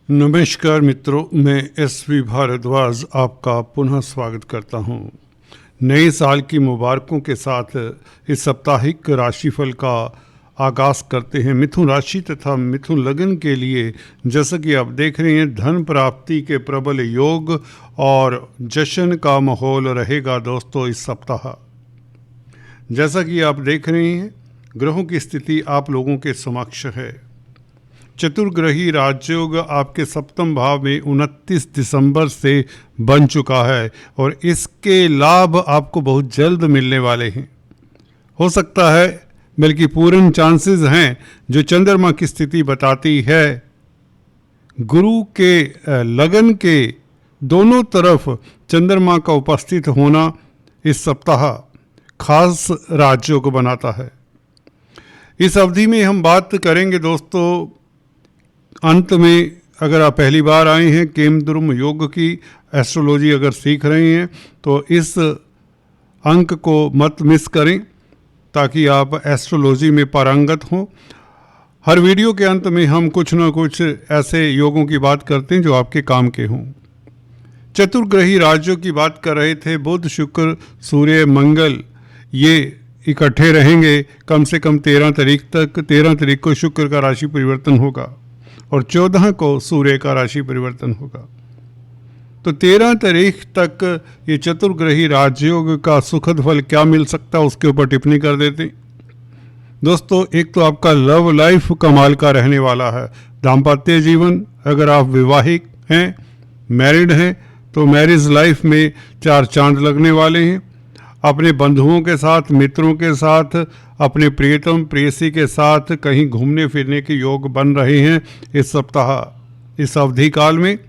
नमस्कार मित्रों, मैं एस.वी. भारद्वाज आपका पुनः स्वागत करता हूं। नए साल की मुबारकों के साथ इस साप्ताहिक राशिफल का आगाज़ करते हैं। मिथुन राशि तथा मिथुन लग्न के लिए जैसा कि आप देख रहे हैं, धन प्राप्ति के प्रबल योग और जश्न का माहौल रहेगा दोस्तों इस सप्ताह। जैसा कि आप देख रहे हैं, ग्रहों की स्थिति आप लोगों के समक्ष है। चतुर्ग्रही राजयोग आपके सप्तम भाव में 29 दिसंबर से बन चुका है और इसके लाभ आपको बहुत जल्द मिलने वाले हैं। हो सकता है, बल्कि पूर्ण चांसेस हैं, जो चंद्रमा की स्थिति बताती है, गुरु के लगन के दोनों तरफ चंद्रमा का उपस्थित होना इस सप्ताह खास राजयोग बनाता है। इस अवधि में हम बात करेंगे दोस्तों, अंत में अगर आप पहली बार आए हैं केमद्रुम योग की एस्ट्रोलॉजी अगर सीख रहे हैं तो इस अंक को मत मिस करें ताकि आप एस्ट्रोलॉजी में पारंगत हों। हर वीडियो के अंत में हम कुछ ना कुछ ऐसे योगों की बात करते हैं जो आपके काम के हों। चतुर्ग्रही राज्यों की बात कर रहे थे। बुध, शुक्र, सूर्य, मंगल ये इकट्ठे रहेंगे कम से कम 13 तारीख तक। 13 तारीख को शुक्र का राशि परिवर्तन होगा और 14 को सूर्य का राशि परिवर्तन होगा। तो 13 तारीख तक ये चतुर्ग्रही राजयोग का सुखद फल क्या मिल सकता है उसके ऊपर टिप्पणी कर देते हैं। दोस्तों, एक तो आपका लव लाइफ कमाल का रहने वाला है। दाम्पत्य जीवन, अगर आप विवाहिक हैं, मैरिड हैं, तो मैरिज लाइफ में 4 चांद लगने वाले हैं। अपने बंधुओं के साथ, मित्रों के साथ, अपने प्रियतम प्रेयसी के साथ कहीं घूमने फिरने के योग बन रहे हैं इस सप्ताह। इस अवधि काल में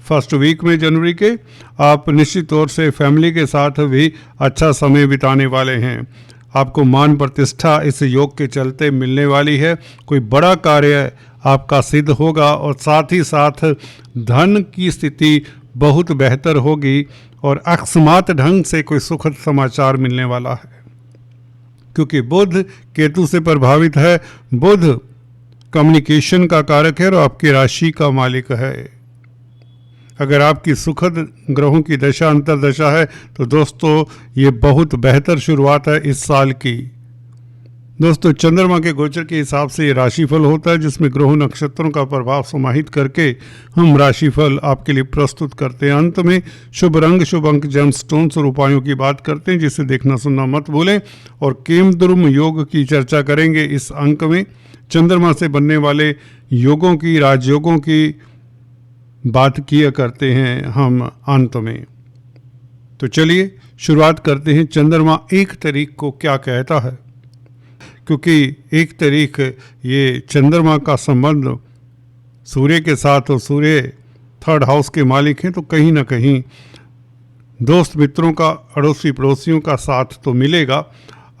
फर्स्ट वीक में जनवरी के आप निश्चित तौर से फैमिली के साथ भी अच्छा समय बिताने वाले हैं। आपको मान प्रतिष्ठा इस योग के चलते मिलने वाली है। कोई बड़ा कार्य आपका सिद्ध होगा और साथ ही साथ धन की स्थिति बहुत बेहतर होगी और अकस्मात ढंग से कोई सुखद समाचार मिलने वाला है, क्योंकि बुध केतु से प्रभावित है। बुध कम्युनिकेशन का कारक है और आपकी राशि का मालिक है। अगर आपकी सुखद ग्रहों की दशा अंतर्दशा है तो दोस्तों ये बहुत बेहतर शुरुआत है इस साल की। दोस्तों, चंद्रमा के गोचर के हिसाब से ये राशिफल होता है, जिसमें ग्रहों नक्षत्रों का प्रभाव समाहित करके हम राशिफल आपके लिए प्रस्तुत करते हैं। अंत में शुभ रंग, शुभ अंक, जेमस्टोन्स और उपायों की बात करते हैं, जिसे देखना सुनना मत भूलें। और केमद्रुम योग की चर्चा करेंगे इस अंक में। चंद्रमा से बनने वाले योगों की, राजयोगों की बात किया करते हैं हम अंत में। तो चलिए शुरुआत करते हैं। चंद्रमा 1 तारीख को क्या कहता है, क्योंकि 1 तारीख ये चंद्रमा का संबंध सूर्य के साथ, और सूर्य 3rd हाउस के मालिक हैं, तो कहीं ना कहीं दोस्त मित्रों का, अड़ोसी पड़ोसियों का साथ तो मिलेगा।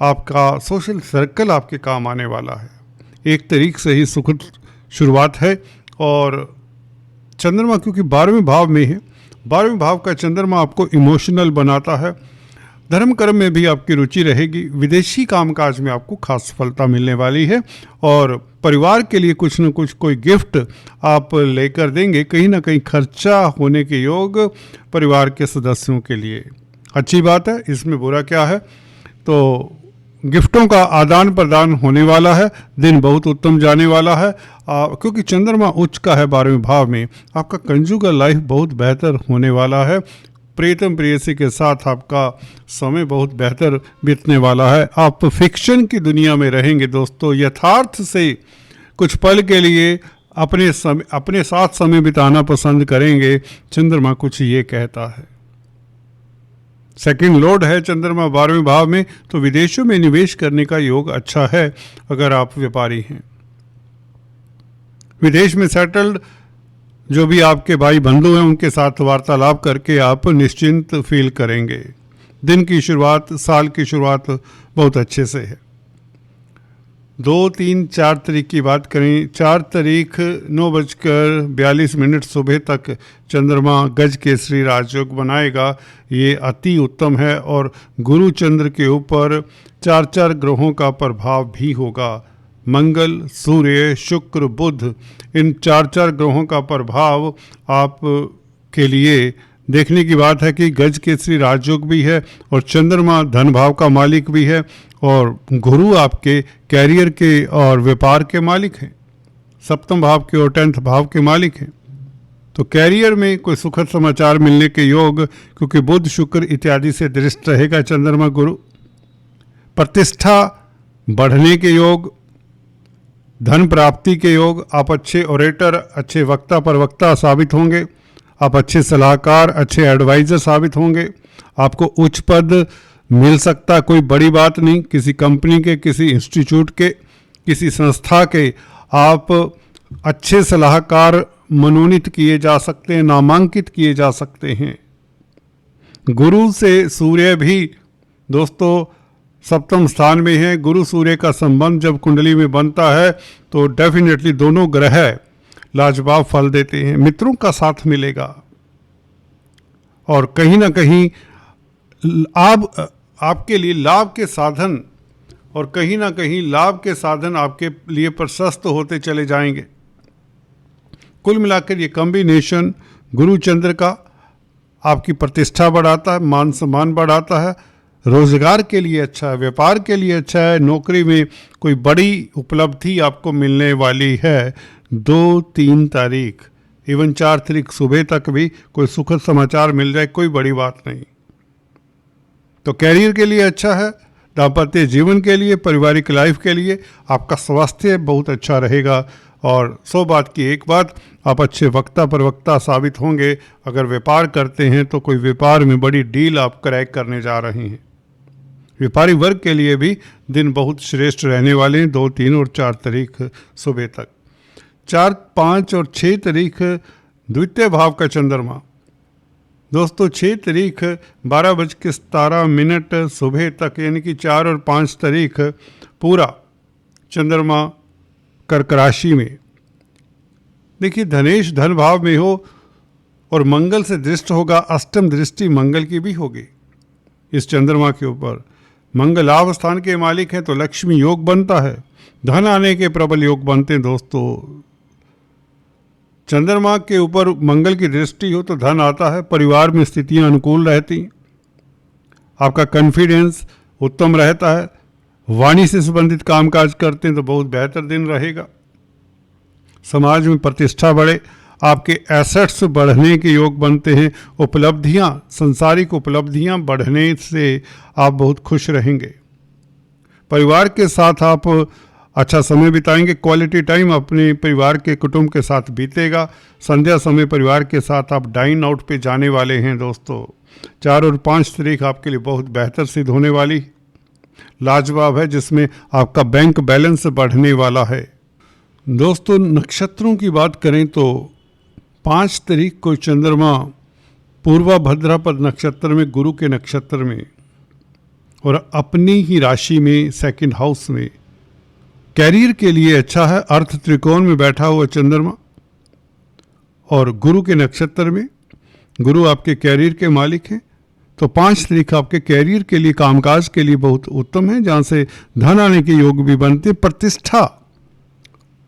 आपका सोशल सर्कल आपके काम आने वाला है। 1 तारीख से ही सुखद शुरुआत है। और चंद्रमा क्योंकि 12वें भाव में है, 12वें भाव का चंद्रमा आपको इमोशनल बनाता है। धर्म कर्म में भी आपकी रुचि रहेगी। विदेशी कामकाज में आपको खास सफलता मिलने वाली है और परिवार के लिए कुछ न कुछ कोई गिफ्ट आप लेकर देंगे। कहीं ना कहीं खर्चा होने के योग परिवार के सदस्यों के लिए अच्छी बात है, इसमें बुरा क्या है। तो गिफ्टों का आदान प्रदान होने वाला है। दिन बहुत उत्तम जाने वाला है क्योंकि चंद्रमा उच्च का है 12वें भाव में। आपका कंजुगल लाइफ बहुत बेहतर होने वाला है। प्रियतम प्रेयसी के साथ आपका समय बहुत बेहतर बीतने वाला है। आप फिक्शन की दुनिया में रहेंगे दोस्तों। यथार्थ से कुछ पल के लिए अपने साथ समय बिताना पसंद करेंगे। चंद्रमा कुछ ये कहता है। सेकंड लॉर्ड है चंद्रमा 12वें भाव में, तो विदेशों में निवेश करने का योग अच्छा है अगर आप व्यापारी हैं। विदेश में सेटल्ड जो भी आपके भाई बंधु हैं उनके साथ वार्तालाप करके आप निश्चिंत फील करेंगे। दिन की शुरुआत, साल की शुरुआत बहुत अच्छे से है। 2, 3, 4 तारीख की बात करें। 4 तारीख 9:42 सुबह तक चंद्रमा गज केसरी राजयोग बनाएगा। ये अति उत्तम है और गुरु चंद्र के ऊपर 4 ग्रहों का प्रभाव भी होगा। मंगल, सूर्य, शुक्र, बुध, इन चार चार ग्रहों का प्रभाव आप के लिए देखने की बात है कि गज केसरी राजयोग भी है और चंद्रमा धन भाव का मालिक भी है और गुरु आपके कैरियर के और व्यापार के मालिक हैं, सप्तम भाव के और 10th भाव के मालिक हैं। तो कैरियर में कोई सुखद समाचार मिलने के योग, क्योंकि बुध शुक्र इत्यादि से दृष्ट रहेगा चंद्रमा गुरु। प्रतिष्ठा बढ़ने के योग, धन प्राप्ति के योग, आप अच्छे ओरेटर, अच्छे वक्ता प्रवक्ता साबित होंगे, आप अच्छे सलाहकार, अच्छे एडवाइज़र साबित होंगे, आपको उच्च पद मिल सकता, कोई बड़ी बात नहीं, किसी कंपनी के, किसी इंस्टीट्यूट के, किसी संस्था के आप अच्छे सलाहकार मनोनीत किए जा सकते हैं, नामांकित किए जा सकते हैं। गुरु से सूर्य भी दोस्तों सप्तम स्थान में है। गुरु सूर्य का संबंध जब कुंडली में बनता है तो डेफिनेटली दोनों ग्रह लाजवाब फल देते हैं, मित्रों का साथ मिलेगा और कहीं ना कहीं आपके लिए लाभ के साधन और कहीं ना कहीं लाभ के साधन आपके लिए प्रशस्त होते चले जाएंगे। कुल मिलाकर ये कॉम्बिनेशन गुरु चंद्र का आपकी प्रतिष्ठा बढ़ाता है, मान सम्मान बढ़ाता है, रोजगार के लिए अच्छा है, व्यापार के लिए अच्छा है, नौकरी में कोई बड़ी उपलब्धि आपको मिलने वाली है 2-3 तारीख, इवन 4 तारीख सुबह तक भी कोई सुखद समाचार मिल जाए, कोई बड़ी बात नहीं। तो कैरियर के लिए अच्छा है, दाम्पत्य जीवन के लिए, पारिवारिक लाइफ के लिए, आपका स्वास्थ्य बहुत अच्छा रहेगा और 100 बात की एक बात, आप अच्छे वक्ता प्रवक्ता साबित होंगे। अगर व्यापार करते हैं तो कोई व्यापार में बड़ी डील आप क्रैक करने जा रहे हैं। व्यापारी वर्ग के लिए भी दिन बहुत श्रेष्ठ रहने वाले हैं 2, 3 और 4 तारीख सुबह तक। 4, 5 और 6 तारीख द्वितीय भाव का चंद्रमा दोस्तों 6 तारीख 12:17 सुबह तक, यानी कि 4 और 5 तारीख पूरा चंद्रमा कर्क राशि में। देखिए धनेश धन भाव में हो और मंगल से दृष्ट होगा, अष्टम दृष्टि मंगल की भी होगी इस चंद्रमा के ऊपर। मंगल लाभ स्थान के मालिक हैं तो लक्ष्मी योग बनता है, धन आने के प्रबल योग बनते हैं दोस्तों। चंद्रमा के ऊपर मंगल की दृष्टि हो तो धन आता है, परिवार में स्थितियां अनुकूल रहती, आपका कॉन्फिडेंस उत्तम रहता है, वाणी से संबंधित कामकाज करते हैं तो बहुत बेहतर दिन रहेगा। समाज में प्रतिष्ठा बढ़े, आपके एसेट्स बढ़ने के योग बनते हैं, उपलब्धियां, संसारिक उपलब्धियां बढ़ने से आप बहुत खुश रहेंगे। परिवार के साथ आप अच्छा समय बिताएंगे, क्वालिटी टाइम अपने परिवार के कुटुंब के साथ बीतेगा। संध्या समय परिवार के साथ आप डाइन आउट पे जाने वाले हैं दोस्तों। 4 और 5 तारीख आपके लिए बहुत बेहतर सिद्ध होने वाली, लाजवाब है, जिसमें आपका बैंक बैलेंस बढ़ने वाला है। दोस्तों नक्षत्रों की बात करें तो 5 तारीख को चंद्रमा पूर्वा भाद्रपद नक्षत्र में, गुरु के नक्षत्र में और अपनी ही राशि में सेकंड हाउस में, कैरियर के लिए अच्छा है। अर्थ त्रिकोण में बैठा हुआ चंद्रमा और गुरु के नक्षत्र में, गुरु आपके कैरियर के मालिक हैं तो 5 तारीख आपके कैरियर के लिए, कामकाज के लिए बहुत उत्तम है, जहाँ से धन आने के योग भी बनते, प्रतिष्ठा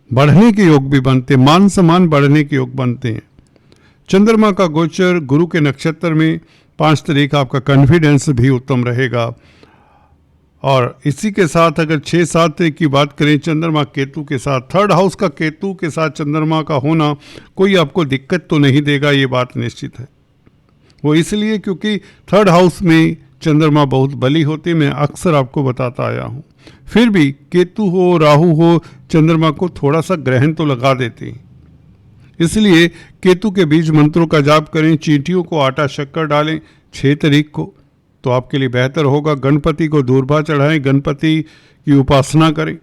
बढ़ने के योग भी बनते, मान सम्मान बढ़ने के योग बनते हैं। चंद्रमा का गोचर गुरु के नक्षत्र में 5 तारीख आपका कॉन्फिडेंस भी उत्तम रहेगा। और इसी के साथ अगर 6-7 तारीख की बात करें चंद्रमा केतु के साथ, 3rd हाउस का केतु के साथ चंद्रमा का होना कोई आपको दिक्कत तो नहीं देगा, ये बात निश्चित है। वो इसलिए क्योंकि 3rd हाउस में चंद्रमा बहुत बली होती, मैं अक्सर आपको बताता आया हूँ। फिर भी केतु हो, राहु हो, चंद्रमा को थोड़ा सा ग्रहण तो लगा देते हैं, इसलिए केतु के बीज मंत्रों का जाप करें, चींटियों को आटा शक्कर डालें 6 तारीख को तो आपके लिए बेहतर होगा। गणपति को दूर्वा चढ़ाएं, गणपति की उपासना करें,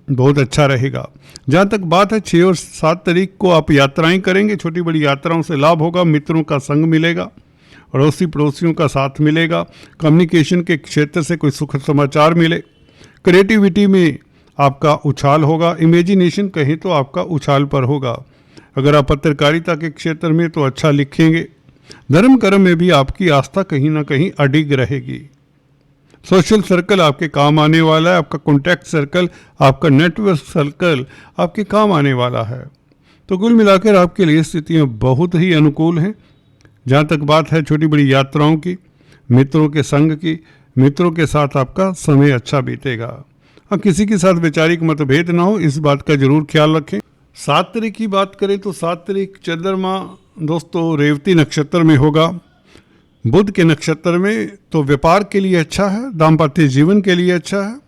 बहुत अच्छा रहेगा। जहाँ तक बात है 6 और 7 तारीख को आप यात्राएं करेंगे, छोटी बड़ी यात्राओं से लाभ होगा, मित्रों का संग मिलेगा, अड़ोसी पड़ोसियों का साथ मिलेगा, कम्युनिकेशन के क्षेत्र से कोई सुखद समाचार मिले, क्रिएटिविटी में आपका उछाल होगा, इमेजिनेशन कहें तो आपका उछाल पर होगा। अगर आप पत्रकारिता के क्षेत्र में तो अच्छा लिखेंगे, धर्म कर्म में भी आपकी आस्था कहीं ना कहीं अडिग रहेगी। सोशल सर्कल आपके काम आने वाला है, आपका कॉन्टैक्ट सर्कल, आपका नेटवर्क सर्कल आपके काम आने वाला है। तो कुल मिलाकर आपके लिए स्थितियाँ बहुत ही अनुकूल हैं। जहाँ तक बात है छोटी बड़ी यात्राओं की, मित्रों के संग की, मित्रों के साथ आपका समय अच्छा बीतेगा। हाँ, किसी के साथ वैचारिक मतभेद ना हो, इस बात का जरूर ख्याल रखें। 7 तारीख की बात करें तो 7 तारीख चंद्रमा दोस्तों रेवती नक्षत्र में होगा, बुध के नक्षत्र में। तो व्यापार के लिए अच्छा है, दाम्पत्य जीवन के लिए अच्छा है,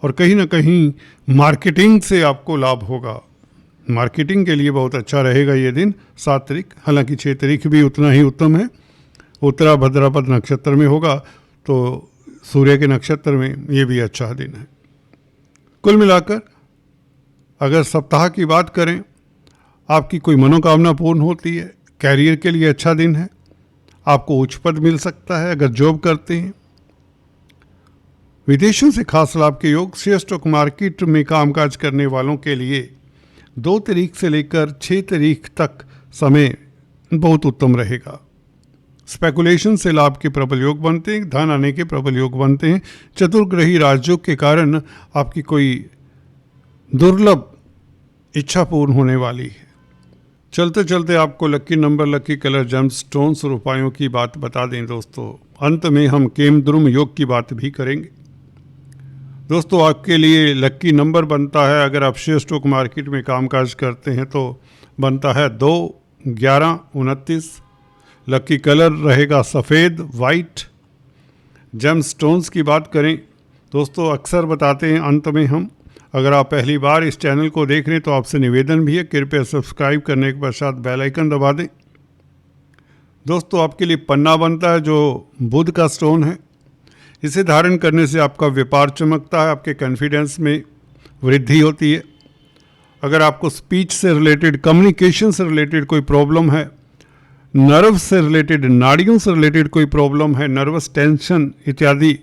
और कहीं ना कहीं मार्केटिंग से आपको लाभ होगा। मार्केटिंग के लिए बहुत अच्छा रहेगा ये दिन 7 तारीख। हालांकि 6 तारीख भी उतना ही उत्तम है, उत्तरा भद्रापद नक्षत्र में होगा, तो सूर्य के नक्षत्र में ये भी अच्छा दिन है। कुल मिलाकर अगर सप्ताह की बात करें, आपकी कोई मनोकामना पूर्ण होती है, कैरियर के लिए अच्छा दिन है, आपको उच्च पद मिल सकता है अगर जॉब करते हैं। विदेशों से खास लाभ के योग, शेयर स्टॉक मार्केट में कामकाज करने वालों के लिए 2 तारीख से लेकर 6 तारीख तक समय बहुत उत्तम रहेगा। स्पेकुलेशन से लाभ के प्रबल योग बनते हैं, धन आने के प्रबल योग बनते हैं। चतुर्ग्रही राजयोग के कारण आपकी कोई दुर्लभ इच्छा पूर्ण होने वाली है। चलते चलते आपको लक्की नंबर, लक्की कलर, जेम स्टोन्स और उपायों की बात बता दें दोस्तों। अंत में हम केमद्रुम योग की बात भी करेंगे। दोस्तों आपके लिए लक्की नंबर बनता है, अगर आप शेयर स्टॉक मार्केट में कामकाज करते हैं तो बनता है 2, 11, 29। लक्की कलर रहेगा सफ़ेद, वाइट। जेम स्टोन्स की बात करें दोस्तों, अक्सर बताते हैं अंत में हम। अगर आप पहली बार इस चैनल को देख रहे हैं तो आपसे निवेदन भी है, कृपया सब्सक्राइब करने के पश्चात बेल आइकन दबा दें। दोस्तों आपके लिए पन्ना बनता है जो बुध का स्टोन है। इसे धारण करने से आपका व्यापार चमकता है, आपके कॉन्फिडेंस में वृद्धि होती है। अगर आपको स्पीच से रिलेटेड, कम्युनिकेशन से रिलेटेड कोई प्रॉब्लम है, नर्व से रिलेटेड, नाड़ियों से रिलेटेड कोई प्रॉब्लम है, नर्वस टेंशन इत्यादि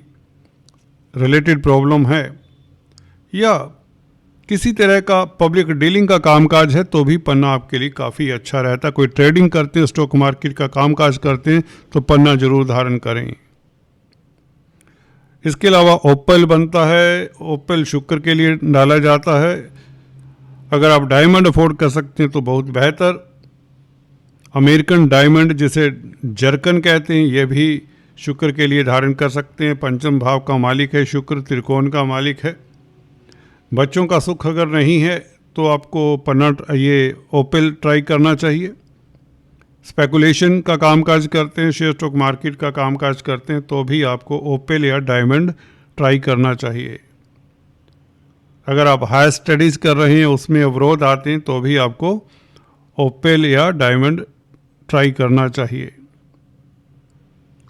रिलेटेड प्रॉब्लम है, या किसी तरह का पब्लिक डीलिंग का कामकाज है, तो भी पन्ना आपके लिए काफ़ी अच्छा रहता है। कोई ट्रेडिंग करते हैं, स्टॉक मार्केट का कामकाज करते हैं, तो पन्ना जरूर धारण करें। इसके अलावा ओपल बनता है, ओपल शुक्र के लिए डाला जाता है। अगर आप डायमंड अफोर्ड कर सकते हैं तो बहुत बेहतर। अमेरिकन डायमंड जिसे जर्कन कहते हैं, यह भी शुक्र के लिए धारण कर सकते हैं। पंचम भाव का मालिक है शुक्र, त्रिकोण का मालिक है। बच्चों का सुख अगर नहीं है तो आपको पन्ना, ये ओपल ट्राई करना चाहिए। स्पेकुलेशन का कामकाज करते हैं, शेयर स्टॉक मार्केट का कामकाज करते हैं, तो भी आपको ओपल या डायमंड ट्राई करना चाहिए। अगर आप हायर स्टडीज़ कर रहे हैं, उसमें अवरोध आते हैं, तो भी आपको ओपल या डायमंड ट्राई करना चाहिए।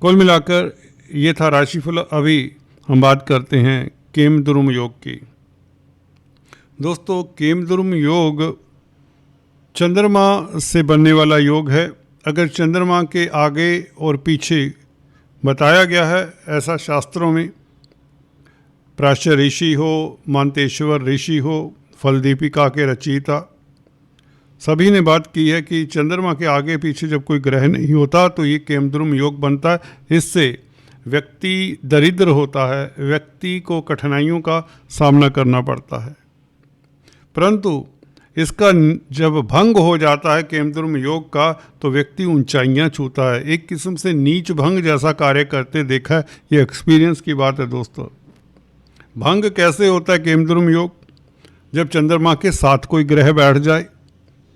कुल मिलाकर ये था राशिफल। अभी हम बात करते हैं केमद्रुम योग की। दोस्तों केमद्रुम योग चंद्रमा से बनने वाला योग है। अगर चंद्रमा के आगे और पीछे बताया गया है ऐसा शास्त्रों में, प्राच्य ऋषि हो, मांतेश्वर ऋषि हो, फलदीपिका के रचयिता, सभी ने बात की है कि चंद्रमा के आगे पीछे जब कोई ग्रह नहीं होता तो ये केमद्रुम योग बनता है। इससे व्यक्ति दरिद्र होता है, व्यक्ति को कठिनाइयों का सामना करना पड़ता है, परंतु इसका जब भंग हो जाता है केमद्रुम योग का, तो व्यक्ति ऊंचाइयां छूता है। एक किस्म से नीच भंग जैसा कार्य करते देखा है, ये एक्सपीरियंस की बात है दोस्तों। भंग कैसे होता है केमद्रुम योग? जब चंद्रमा के साथ कोई ग्रह बैठ जाए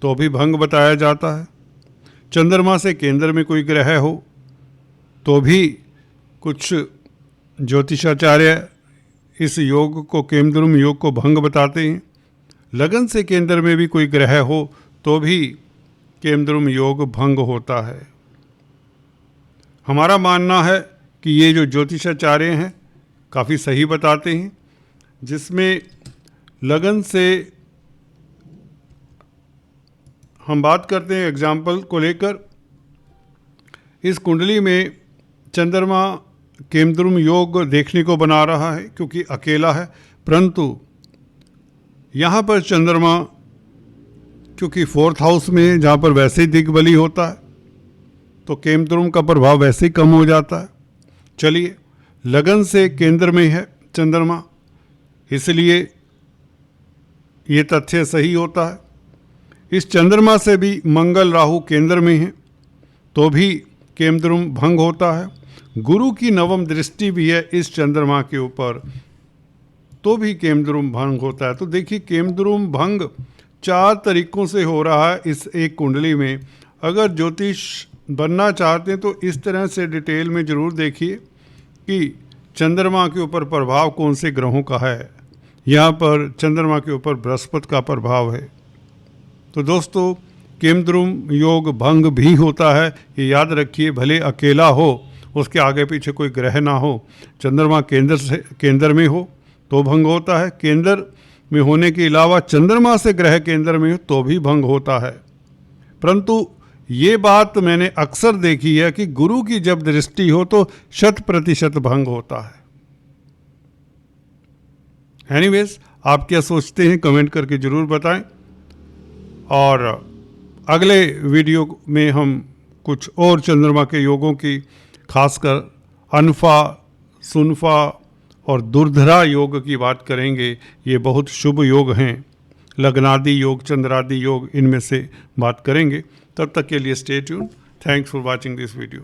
तो भी भंग बताया जाता है। चंद्रमा से केंद्र में कोई ग्रह हो तो भी कुछ ज्योतिषाचार्य इस योग को, केमद्रुम योग को भंग बताते हैं। लगन से केंद्र में भी कोई ग्रह हो तो भी केमद्रुम योग भंग होता है। हमारा मानना है कि ये जो ज्योतिषाचार्य हैं काफ़ी सही बताते हैं, जिसमें लगन से हम बात करते हैं एग्जाम्पल को लेकर। इस कुंडली में चंद्रमा केमद्रुम योग देखने को बना रहा है क्योंकि अकेला है, परंतु यहाँ पर चंद्रमा क्योंकि 4th हाउस में, जहाँ पर वैसे ही दिग्बली होता है, तो केमद्रुम का प्रभाव वैसे ही कम हो जाता है। चलिए लगन से केंद्र में है चंद्रमा, इसलिए ये तथ्य सही होता है। इस चंद्रमा से भी मंगल राहु केंद्र में है तो भी केमद्रुम भंग होता है। गुरु की नवम दृष्टि भी है इस चंद्रमा के ऊपर तो भी केमद्रुम भंग होता है। तो देखिए केमद्रुम भंग 4 तरीकों से हो रहा है इस एक कुंडली में। अगर ज्योतिष बनना चाहते हैं तो इस तरह से डिटेल में ज़रूर देखिए कि चंद्रमा के ऊपर प्रभाव कौन से ग्रहों का है। यहाँ पर चंद्रमा के ऊपर बृहस्पति का प्रभाव है। तो दोस्तों केमद्रुम योग भंग भी होता है, ये याद रखिए। भले अकेला हो, उसके आगे पीछे कोई ग्रह ना हो, चंद्रमा केंद्र में हो तो भंग होता है। केंद्र में होने के अलावा चंद्रमा से ग्रह केंद्र में हो तो भी भंग होता है। परंतु ये बात मैंने अक्सर देखी है कि गुरु की जब दृष्टि हो तो 100% भंग होता है। एनीवेज, आप क्या सोचते हैं कमेंट करके ज़रूर बताएं। और अगले वीडियो में हम कुछ और चंद्रमा के योगों की, खासकर अनफा, सुनफा और दुर्धरा योग की बात करेंगे। ये बहुत शुभ योग हैं। लग्नादि योग, चंद्रादि योग, इनमें से बात करेंगे। तब तक के लिए stay tune. Thanks for watching this video.